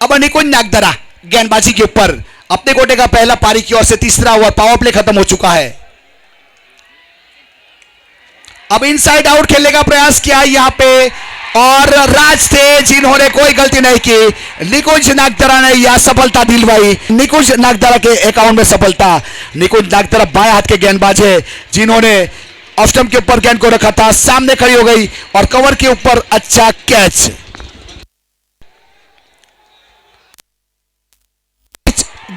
अब निकुंज नागदरा गेंदबाजी के ऊपर अपने कोटे का पहला पारी की ओर से तीसरा ओवर पावर प्ले खत्म हो चुका है। अब इनसाइड आउट खेलने का प्रयास किया यहां पे और राज थे जिन्होंने कोई गलती नहीं की। निकुंज नागदरा ने यह सफलता दिलवाई। निकुंज नागदरा के अकाउंट में सफलता। निकुंज नागदरा बाएं हाथ के गेंदबाज है जिन्होंने ऑफ स्टंप के ऊपर गेंद को रखा था, सामने खड़ी हो गई और कवर के ऊपर अच्छा कैच।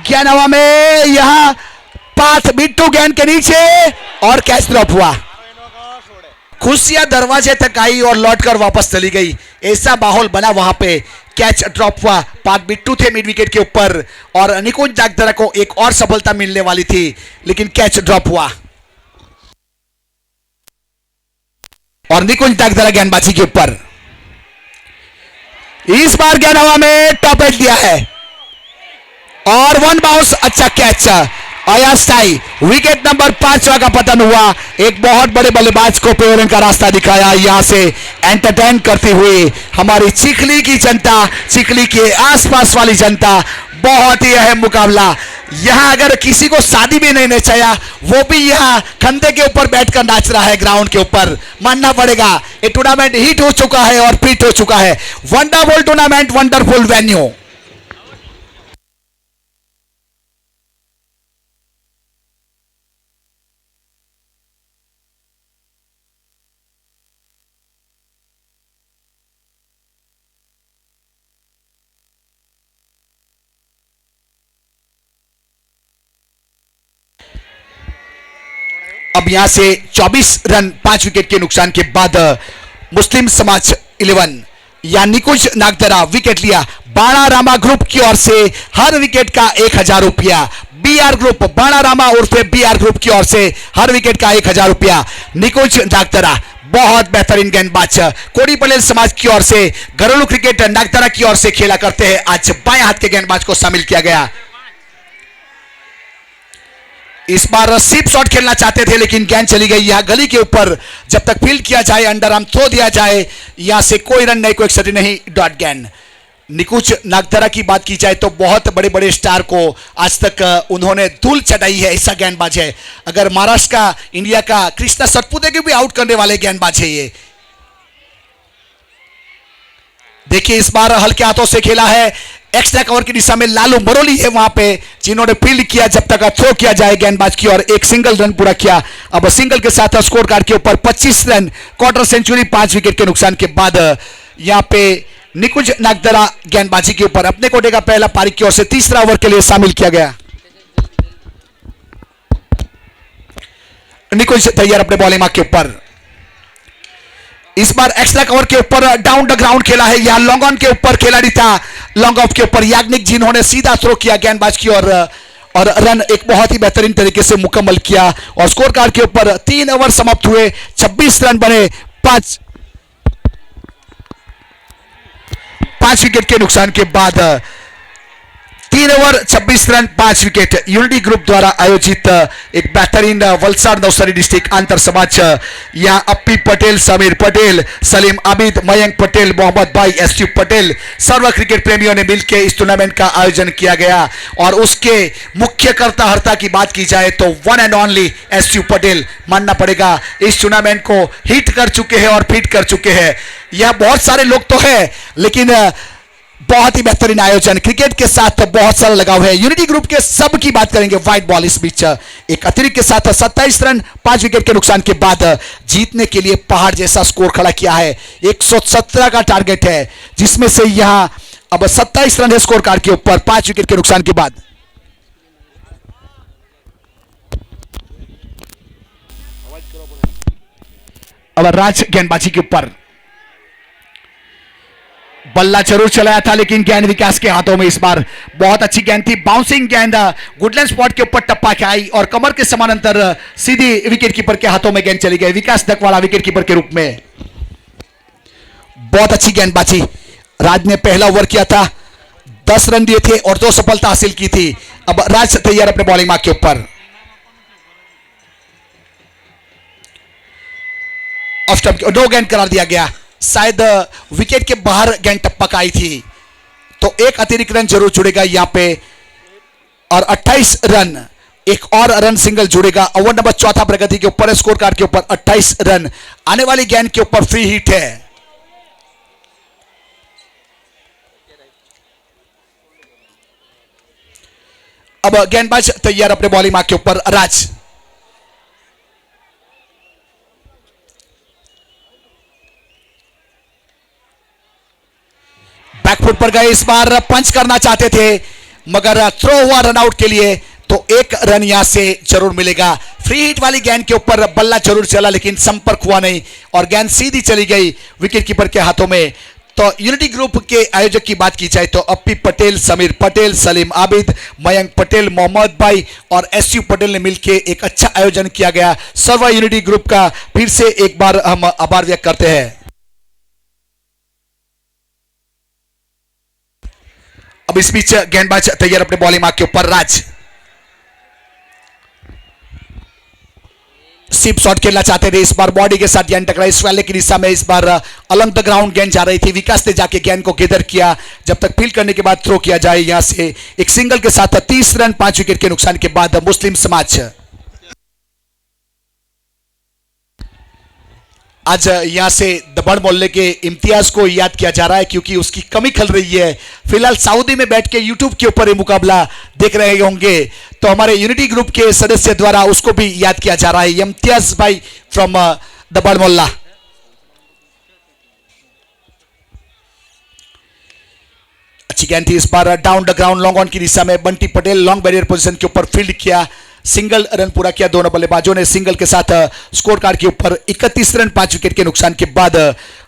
गेंद हवा में यहां पाथ बिट्टू गेंद के नीचे और कैच ड्रॉप हुआ। खुशियां दरवाजे तक आई और लौटकर वापस चली गई, ऐसा माहौल बना वहां पे। कैच ड्रॉप हुआ, पाथ बिट्टू थे मिड विकेट के ऊपर और निकुंज नागदरा को एक और सफलता मिलने वाली थी लेकिन कैच ड्रॉप हुआ और निकुंज नागदरा गेंदबाजी के ऊपर इस बार गेंद हवा में टॉप एज दिया है और वन बाउंस, अच्छा कैच। अस्थाई विकेट नंबर 5 का पतन हुआ। एक बहुत बड़े बल्लेबाज को पेवरन का रास्ता दिखाया। यहां से एंटरटेन करती हुई हमारी चिखली की जनता, चिखली के आसपास वाली जनता, बहुत ही अहम मुकाबला। यहां अगर किसी को शादी भी नहीं नचाया वो भी यहां कंधे के ऊपर बैठकर नाच रहा है ग्राउंड के ऊपर, मानना पड़ेगा। ये टूर्नामेंट हिट हो चुका है और फिट हो चुका है। Wonderful tournament, wonderful venue. अब यहां से 24 रन 5 विकेट के नुकसान के बाद मुस्लिम समाज 11 या निकुंज नागदरा विकेट लिया। बाणा रामा ग्रुप की ओर से हर विकेट का 1000 रुपया। बीआर ग्रुप, बाणा रामा उर्फे बीआर ग्रुप की ओर से हर विकेट का 1000 रुपया। निकुंज नागदरा बहुत बेहतरीन गेंदबाज कोड़ी पटेल समाज की ओर से घरेलू क्रिकेट नागदरा की ओर से खेला करते हैं। आज बाएं हाथ के गेंदबाज को शामिल किया गया। इस बार सिप शॉट खेलना चाहते थे लेकिन गेंद चली गई यहां गली के ऊपर। जब तक फील्ड किया जाए, अंडर आर्म थ्रो दिया जाए, यहां से कोई रन नहीं, कोई एक्सट्री नहीं, डॉट गेंद। निकुंज नागदरा की बात की जाए तो बहुत बड़े बड़े स्टार को आज तक उन्होंने धूल चटाई है, ऐसा गेंदबाज है। अगर महाराष्ट्र का, इंडिया का कृष्णा सतपुते को भी आउट करने वाले गेंदबाज है ये। देखिए इस बार हल्के हाथों से खेला है, एक्स्ट्रा कवर की दिशा में लालू मरोली है वहां पे जिन्होंने फील्ड किया। जब तक थ्रो किया जाए गेंदबाज की और एक सिंगल रन पूरा किया। अब सिंगल के साथ स्कोर कार्ड के ऊपर 25 रन, क्वार्टर सेंचुरी 5 विकेट के नुकसान के बाद यहां पे निकुंज नागदरा गेंदबाजी के ऊपर अपने कोटे का पहला पारी की ओर से तीसरा ओवर के लिए शामिल किया गया। निकुंज तैयार अपने बॉलिंग मार्क के ऊपर। इस बार एक्स्ट्रा कवर के ऊपर डाउन द ग्राउंड खेला है। यहां लॉन्ग ऑन के ऊपर खिलाड़ी था, लॉन्ग ऑफ के ऊपर याग्निक जिन्होंने सीधा थ्रो किया गेंदबाज की और रन एक बहुत ही बेहतरीन तरीके से मुकम्मल किया। और स्कोर कार्ड के ऊपर 3 ओवर समाप्त हुए, 26 रन बने, 5 विकेट के नुकसान के बाद 3 over 26 run 5 wicket. Unity group द्वारा आयोजित एक बेहतरीन वलसाड़ नवसारी डिस्ट्रिक्ट अंतर समाज, यहां अप्पी पटेल, समीर पटेल, सलीम आबिद, मयंक पटेल, मोहम्मद भाई, एस पटेल, सर्व क्रिकेट प्रेमियों ने मिलकर इस टूर्नामेंट का आयोजन किया गया। और उसके मुख्य कर्ता हर्ता की बात की जाए तो one and only S Patel, मानना पड़ेगा इस टूर्नामेंट को हिट कर चुके हैं और फिट कर चुके हैं। यह बहुत सारे लोग तो है लेकिन बहुत ही बेहतरीन आयोजन, क्रिकेट के साथ बहुत सारा लगाव है। यूनिटी ग्रुप के सब की बात करेंगे। व्हाइट बॉल इस बीच एक अतिरिक्त के साथ 27 रन 5 विकेट के नुकसान के बाद जीतने के लिए पहाड़ जैसा स्कोर खड़ा किया है। 117 का टारगेट है जिसमें से यहां अब 27 रन है स्कोर कार्ड के ऊपर 5 विकेट के नुकसान के बाद। अब राज गेंदबाजी के ऊपर बल्ला जरूर चलाया था लेकिन गेंद विकास के हाथों में। इस बार बहुत अच्छी गेंद थी, बाउंसिंग गेंद गुडलैंड स्पॉट के ऊपर टप्पा के आई और कमर के समानांतर सीधी विकेट कीपर के हाथों में गेंद चली गई। विकास दकवाड़ा विकेट कीपर के रूप में बहुत अच्छी गेंदबाजी। राज ने पहला ओवर किया था, 10 रन दिए थे और 2 सफलता हासिल की थी। अब राज तैयार अपने बॉलिंग मार्क के ऊपर। ऑफ स्टंप नो गेंद करार दिया गया, शायद विकेट के बाहर गेंद टप्पा आई थी। तो एक अतिरिक्त रन जरूर जुड़ेगा यहां पे और 28 रन, एक और रन सिंगल जुड़ेगा। ओवर नंबर चौथा प्रगति के ऊपर, स्कोर कार्ड के ऊपर 28 रन। आने वाली गेंद के ऊपर फ्री हिट है। अब गेंदबाज तैयार अपने बॉलिंग मार्क के ऊपर। राज बैकफुट पर गए, इस बार पंच करना चाहते थे मगर थ्रो हुआ रन आउट के लिए, तो एक रन यहां से जरूर मिलेगा। फ्री हिट वाली गेंद के ऊपर बल्ला जरूर चला लेकिन संपर्क हुआ नहीं और गेंद सीधी चली गई विकेट कीपर के हाथों में। तो यूनिटी ग्रुप के आयोजक की बात की जाए तो अप्पी पटेल, समीर पटेल, सलीम आबिद, मयंक पटेल, मोहम्मद भाई और एसयू पटेल ने मिलकर एक अच्छा आयोजन किया गया। सर्व यूनिटी ग्रुप का फिर से एक बार हम आभार व्यक्त करते हैं। अब इस बीच गेंदबाज तैयार अपने बॉलिंग मार्क के ऊपर। राज सिप शॉट खेलना चाहते थे, इस बार बॉडी के साथ गेंद टकराई इस वाले की दिशा में। इस बार अलॉन्ग द ग्राउंड गेंद जा रही थी, विकास ने जाके गेंद को गेदर किया। जब तक फील्ड करने के बाद थ्रो किया जाए, यहां से एक सिंगल के साथ 30 रन 5 विकेट के नुकसान के बाद मुस्लिम समाज आज यहां से दबड़ मोहल्ले के इम्तियाज को याद किया जा रहा है क्योंकि उसकी कमी खल रही है। फिलहाल सऊदी में बैठ के यूट्यूब के ऊपर ये मुकाबला देख रहे होंगे, तो हमारे यूनिटी ग्रुप के सदस्य द्वारा उसको भी याद किया जा रहा है। इम्तियाज भाई फ्रॉम दबड़ मोहल्ला। अच्छी गेंद थी, इस बार down the ground long on की दिशा में Bunty Patel long barrier position के ऊपर फील्ड किया, सिंगल रन पूरा किया। दोनों बल्लेबाजों ने सिंगल के साथ स्कोर कार्ड के ऊपर 31 रन 5 विकेट के नुकसान के बाद।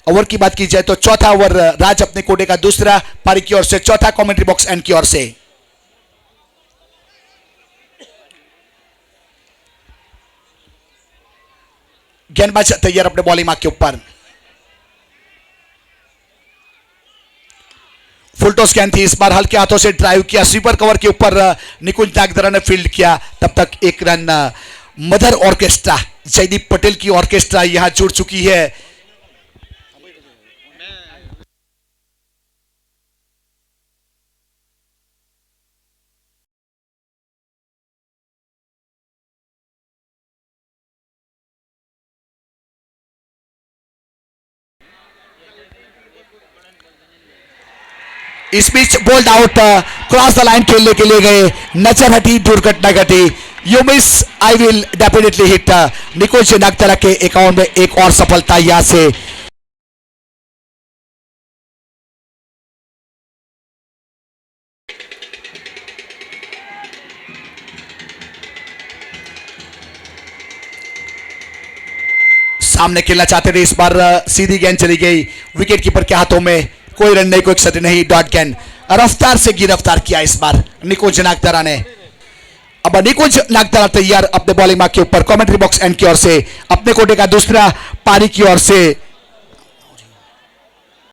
ओवर की बात की जाए तो चौथा ओवर राज अपने कोटे का दूसरा पारी की ओर से, चौथा कमेंट्री बॉक्स एंड की ओर से। गेंदबाज तैयार अपने बॉलिंग मार्क के ऊपर। फुल टॉस गेंद थी, इस बार हल्के हाथों से ड्राइव किया, स्वीपर कवर के ऊपर निकुंज नागदरा ने फील्ड किया। तब तक एक रन मदर ऑर्केस्ट्रा जयदीप पटेल की ऑर्केस्ट्रा यहां जुड़ चुकी है। इस बीच bowled out, cross the line खेलने के लिए गए, नजर हटी, दुर्घटना घटी। You miss I will definitely hit. Nikunj Nagdara के अकाउंट में एक और सफलता यहां से। सामने खेलना चाहते थे, इस बार सीधी गेंद चली गई विकेट कीपर के हाथों में। कोई रन नहीं, कोई क्षति नहीं, डॉट गेंद रफ्तार से गिरफ्तार किया इस बार निकुंज नागदरा ने। अब निकुंज नागदरा तैयार अपने बॉलिंग मार्क के ऊपर, कमेंट्री बॉक्स एंड की ओर से, अपने कोटे का दूसरा पारी की ओर से।